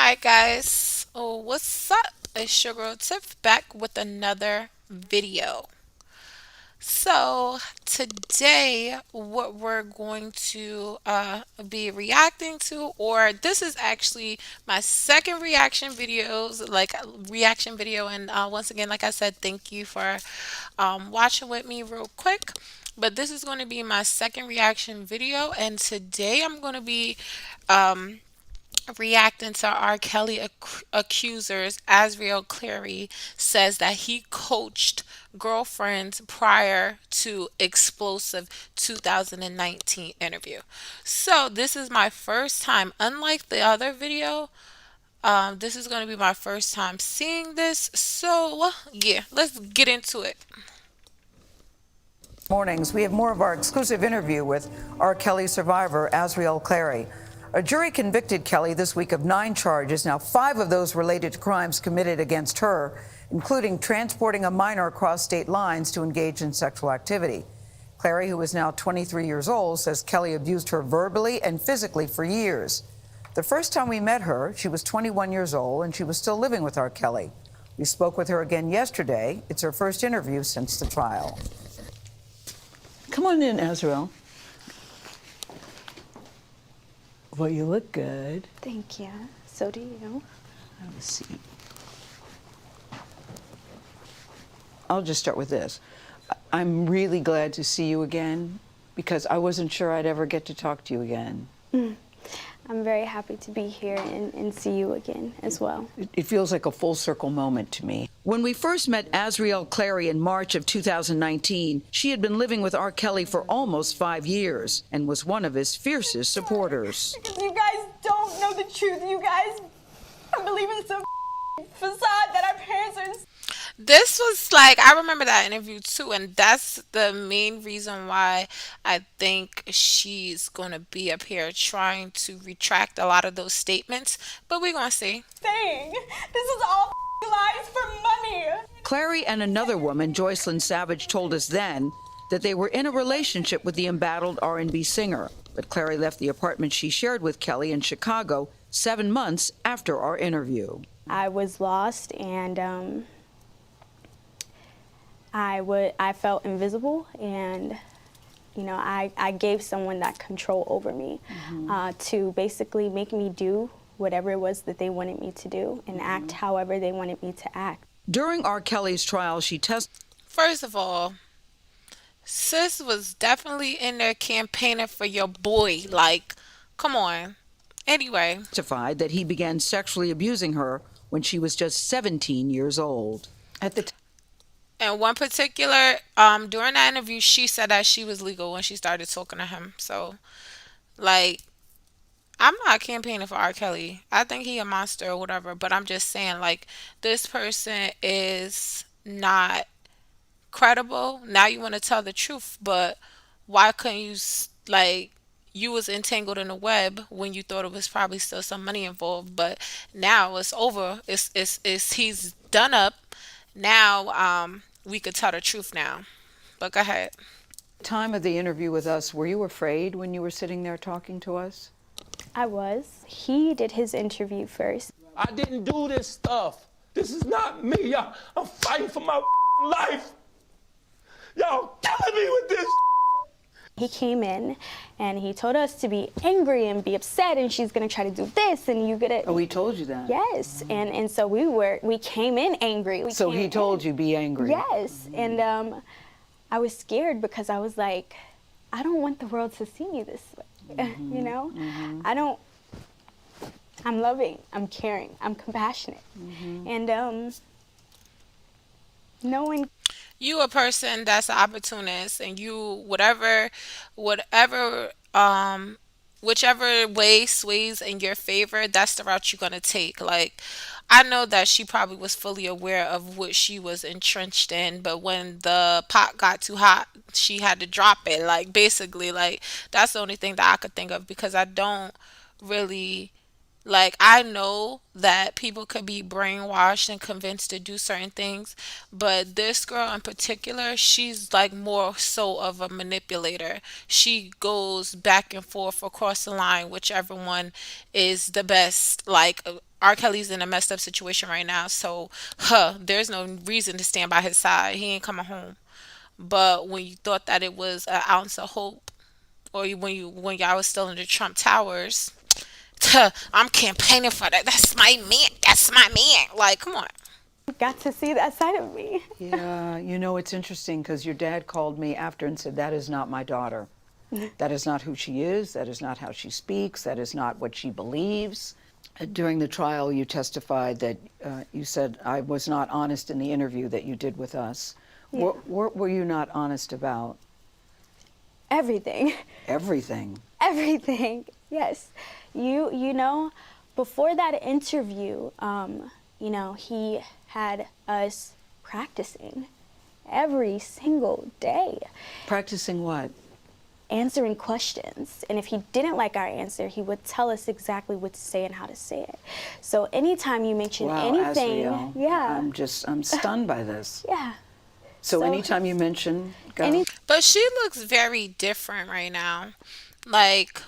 Alright, guys. Oh, what's up? It's your girl Tiff back with another video. So, today, what we're going to be reacting to, or this is actually my second reaction video. And once again, like I said, thank you for watching with me real quick. But this is going to be my second reaction video, and today I'm going to be um, reacting to R. Kelly accusers. Azriel Clary says that he coached girlfriends prior to explosive 2019 interview. So this is my first time, unlike the other video. This is going to be my first time seeing this. So yeah, let's get into it. Mornings, we have more of our exclusive interview with R. Kelly survivor Azriel Clary. A jury convicted Kelly this week of 9 charges, now 5 of those related to crimes committed against her, including transporting a minor across state lines to engage in sexual activity. Clary, who is now 23 years old, says Kelly abused her verbally and physically for years. The first time we met her, she was 21 years old and she was still living with R. Kelly. We spoke with her again yesterday. It's her first interview since the trial. Come on in, Azriel. Well, you look good. Thank you. So do you. Have a seat. I'll just start with this. I'm really glad to see you again because I wasn't sure I'd ever get to talk to you again. I'm very happy to be here and see you again as well. It feels like a full circle moment to me. When we first met Azriel Clary in March of 2019, she had been living with R. Kelly for almost 5 years and was one of his fiercest supporters. Because you guys don't know the truth. You guys believe in some facade that our parents are. This was like, I remember that interview too, and that's the main reason why I think she's gonna be up here trying to retract a lot of those statements. But we're gonna see. Saying this is all lies for money. Clary and another woman, Joycelyn Savage, told us then that they were in a relationship with the embattled R&B singer. But Clary left the apartment she shared with Kelly in Chicago 7 months after our interview. I was lost and I felt invisible, and I gave someone that control over me to basically make me do whatever it was that they wanted me to do and act however they wanted me to act. During R. Kelly's trial, she First of all, sis was definitely in there campaigning for your boy. Like, come on. Anyway, testified that he began sexually abusing her when she was just 17 years old. At the time, in one particular, during that interview, she said that she was legal when she started talking to him. So, like, I'm not campaigning for R. Kelly. I think he a monster or whatever, but I'm just saying, like, this person is not credible. Now you want to tell the truth, but why couldn't you, like, you was entangled in a web when you thought it was probably still some money involved, but now it's over. It's he's done up. Now, we could tell the truth now. But go ahead. time of the interview with us, were you afraid when you were sitting there talking to us? I was. He did his interview first. I didn't do this stuff. This is not me. Y'all, I'm fighting for my life. Y'all killing me with this. He came in and he told us to be angry and be upset, and she's gonna try to do this and you gonna. Oh, he told you that? Yes, and so we came in angry. So he told you be angry? Yes, and I was scared because I was like, I don't want the world to see me this way, you know? I don't, I'm loving, I'm caring, I'm compassionate, and no one. You a person that's an opportunist, and you whichever way sways in your favor, that's the route you're gonna take. Like, I know that she probably was fully aware of what she was entrenched in, but when the pot got too hot, she had to drop it. Like, basically, like, that's the only thing that I could think of, because I don't really, like, I know that people could be brainwashed and convinced to do certain things, but this girl in particular, she's like more so of a manipulator. She goes back and forth across the line, whichever one is the best. Like, R. Kelly's in a messed up situation right now, so there's no reason to stand by his side. He ain't coming home. But when you thought that it was an ounce of hope, or when y'all was still in the Trump Towers, I'm campaigning for that. That's my man. That's my man. Like, come on. Got to see that side of me. Yeah, you know, it's interesting because your dad called me after and said, that is not my daughter. That is not who she is. That is not how she speaks. That is not what she believes. During the trial, you testified that you said, I was not honest in the interview that you did with us. Yeah. What were you not honest about? Everything. Everything. Everything. Yes. You know, before that interview, you know, he had us practicing every single day, Practicing what? answering questions. And if he didn't like our answer, he would tell us exactly what to say and how to say it. So anytime you mention Wow, anything, Azriel, yeah, I'm stunned by this. yeah. So So- anytime you mention, go. Any- But she looks very different right now. Like,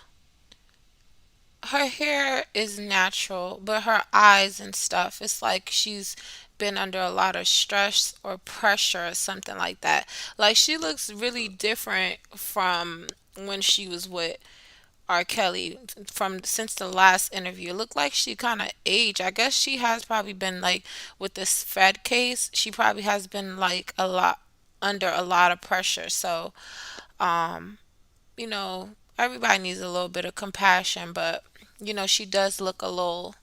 her hair is natural, but her eyes and stuff, it's like she's been under a lot of stress or pressure or something like that. Like, she looks really different from when she was with R. Kelly, from since the last interview. It looked like she kind of aged. I guess she has probably been like, with this Fed case, she probably has been like a lot under a lot of pressure. So, um, you know, everybody needs a little bit of compassion, but she does look a little,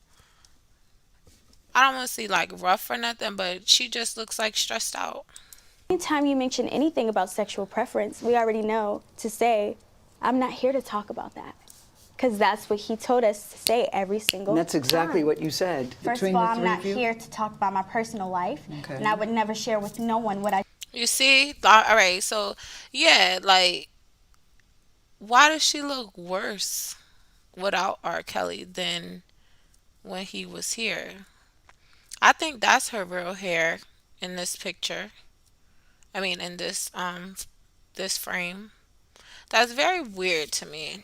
I don't want to say like rough or nothing, but she just looks like stressed out. Anytime you mention anything about sexual preference, we already know to say, I'm not here to talk about that. Because that's what he told us to say every single And that's exactly time. what you said. First Between of all, the I'm three not of you? here to talk about my personal life, Okay. and I would never share with no one what I You see? All right, so yeah, like, why does she look worse without R. Kelly than when he was here? I think that's her real hair in this picture. I mean, in this frame. That's very weird to me.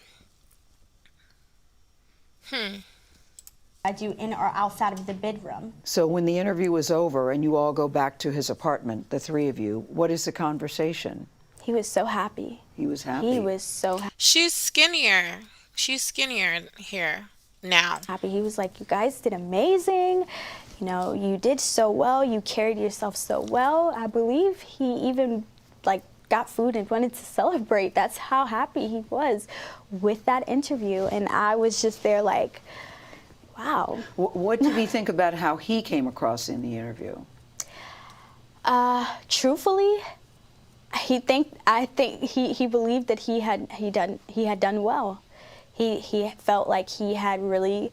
do in or outside of the bedroom. So when the interview was over and you all go back to his apartment, the three of you, what is the conversation? He was so happy. He was happy. He was so She's skinnier. She's skinnier here now. happy. He was like, you guys did amazing. You know, you did so well. You carried yourself so well. I believe he even like got food and wanted to celebrate. That's how happy he was with that interview. And I was just there like, wow. What did he think about how he came across in the interview? Truthfully, I think he believed that he had done well. He felt like he had really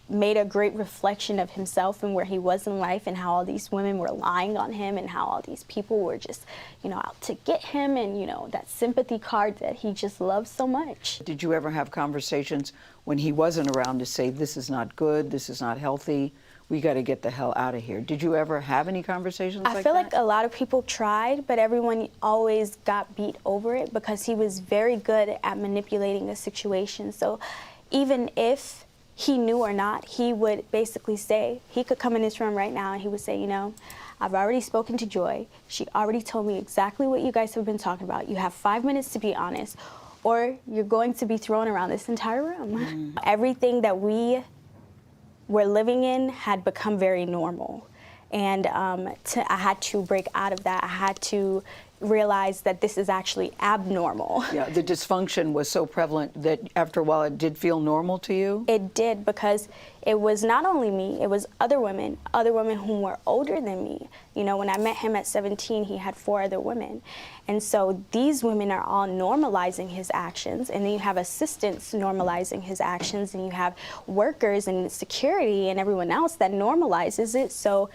made a great reflection of himself and where he was in life, and how all these women were lying on him, and how all these people were just, out to get him, and that sympathy card that he just loves so much. Did you ever have conversations when he wasn't around to say, this is not good, this is not healthy, we got to get the hell out of here? Did you ever have any conversations like that? I feel like a lot of people tried, but everyone always got beat over it because he was very good at manipulating a situation. So even if he knew or not, he would basically say, he could come in this room right now and he would say, I've already spoken to Joy. She already told me exactly what you guys have been talking about. You have 5 minutes to be honest, or you're going to be thrown around this entire room. Everything that we were living in had become very normal. And I had to break out of that. I had to realize that this is actually abnormal. Yeah, the dysfunction was so prevalent that after a while it did feel normal to you? It did, because it was not only me, it was other women who were older than me. When I met him at 17, he had 4 other women. And so these women are all normalizing his actions, and then you have assistants normalizing his actions, and you have workers and security and everyone else that normalizes it. So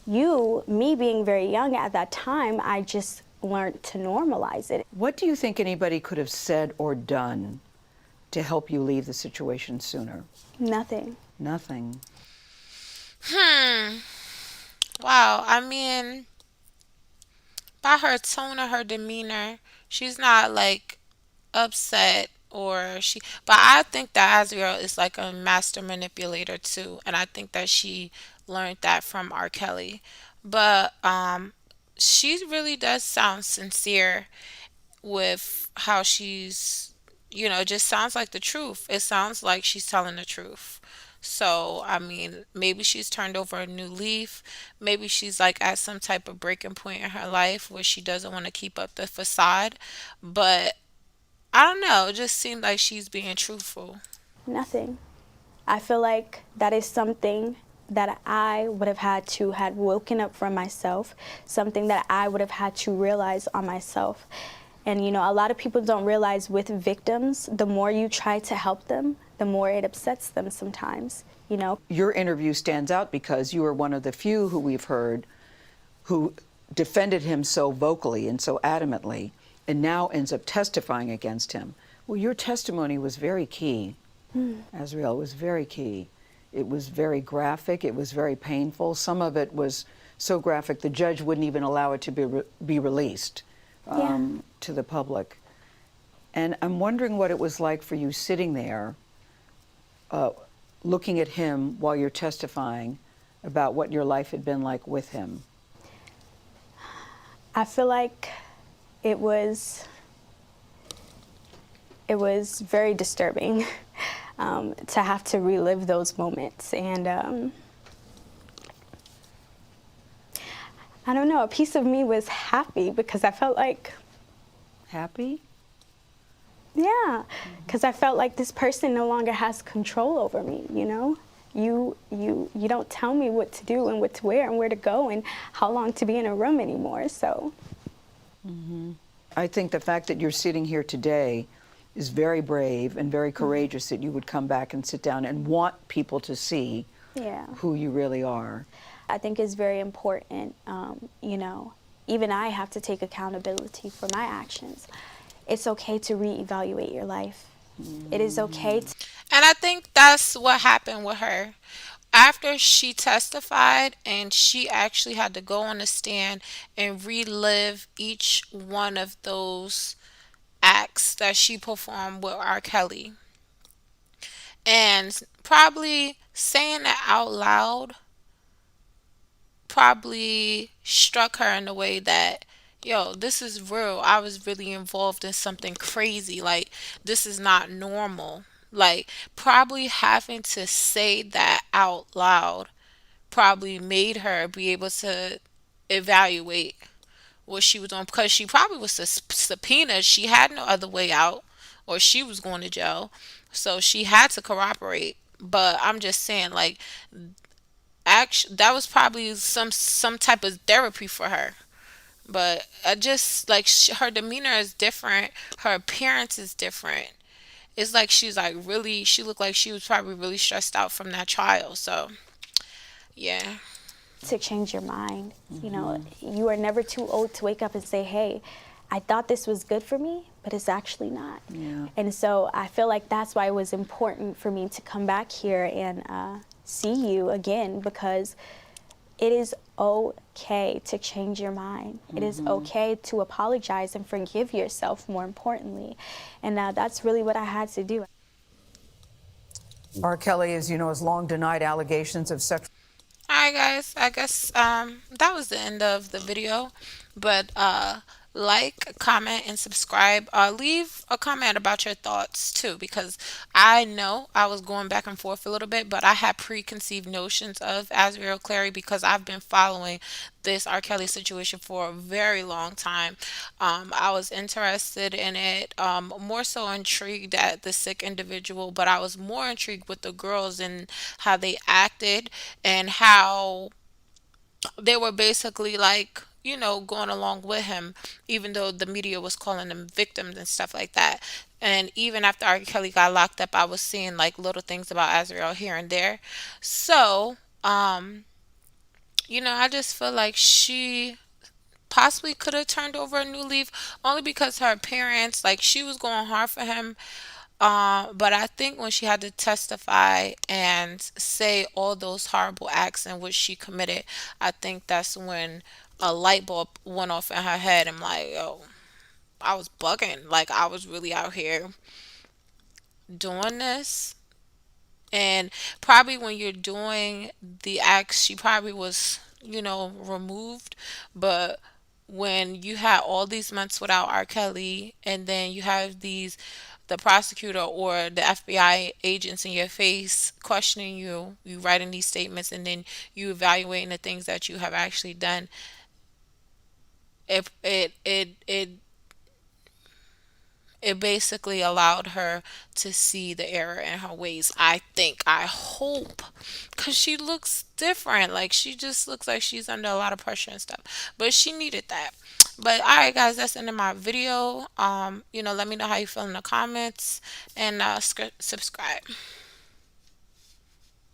me being very young at that time, I just learned to normalize it. What do you think anybody could have said or done to help you leave the situation sooner? Nothing. Nothing. Wow. I mean, by her tone or her demeanor, she's not like upset or she, but I think that Azriel is like a master manipulator too, and I think that she learned that from R. Kelly. But she really does sound sincere with how she's, it just sounds like the truth. It sounds like she's telling the truth. So, I mean, maybe she's turned over a new leaf. Maybe she's like at some type of breaking point in her life where she doesn't want to keep up the facade. But I don't know. It just seemed like she's being truthful. Nothing. I feel like that is something that I would have had to had woken up from myself, something that I would have had to realize on myself. And a lot of people don't realize with victims, the more you try to help them, the more it upsets them sometimes. Your interview stands out because you are one of the few who we've heard who defended him so vocally and so adamantly and now ends up testifying against him. Well, your testimony was very key, Azriel, was very key. It was very graphic. It was very painful. Some of it was so graphic the judge wouldn't even allow it to be released Yeah. to the public. And I'm wondering what it was like for you sitting there looking at him while you're testifying about what your life had been like with him. I feel like it was very disturbing to have to relive those moments. And I don't know, a piece of me was happy because I felt like, Happy? yeah, because I felt like this person no longer has control over me. You don't tell me what to do and what to wear and where to go and how long to be in a room anymore. So I think the fact that you're sitting here today is very brave and very courageous that you would come back and sit down and want people to see yeah, who you really are. I think it's very important. Even I have to take accountability for my actions. It's okay to reevaluate your life. It is okay to. And I think that's what happened with her. After she testified and she actually had to go on the stand and relive each one of those acts that she performed with R. Kelly. And probably saying it out loud probably struck her in a way that, yo, this is real. I was really involved in something crazy. Like, this is not normal. Like, probably having to say that out loud probably made her be able to evaluate what she was on, because she probably was subpoenaed. She had no other way out, or she was going to jail. So she had to corroborate. But I'm just saying, like, actually, that was probably some type of therapy for her. But I just like her demeanor is different. Her appearance is different. It's like she's like really. She looked like she was probably really stressed out from that trial. So yeah. to change your mind. You are never too old to wake up and say, hey, I thought this was good for me, but it's actually not. Yeah. And so I feel like that's why it was important for me to come back here and see you again, because it is okay to change your mind. It is okay to apologize and forgive yourself, more importantly. And that's really what I had to do. R. Kelly, as you know, has long denied allegations of sexual. Alright guys, I guess that was the end of the video. But like, comment, and subscribe. Leave a comment about your thoughts too, because I know I was going back and forth a little bit, but I had preconceived notions of Azriel Clary because I've been following this R. Kelly situation for a very long time. I was interested in it, more so intrigued at the sick individual, but I was more intrigued with the girls and how they acted and how they were basically like, going along with him, even though the media was calling them victims and stuff like that. And even after R. Kelly got locked up, I was seeing like little things about Azriel here and there. So, I just feel like she possibly could have turned over a new leaf, only because her appearance, like, she was going hard for him. But I think when she had to testify and say all those horrible acts in which she committed, I think that's when a light bulb went off in her head. I'm like, yo, I was bugging. Like, I was really out here doing this. And probably when you're doing the acts, she probably was, removed. But when you had all these months without R. Kelly, and then you have the prosecutor or the FBI agents in your face questioning you, you writing these statements, and then you evaluating the things that you have actually done, it it basically allowed her to see the error in her ways. I think, I hope, because she looks different. Like, she just looks like she's under a lot of pressure and stuff, but she needed that. But all right, guys, that's the end of my video. Let me know how you feel in the comments, and subscribe.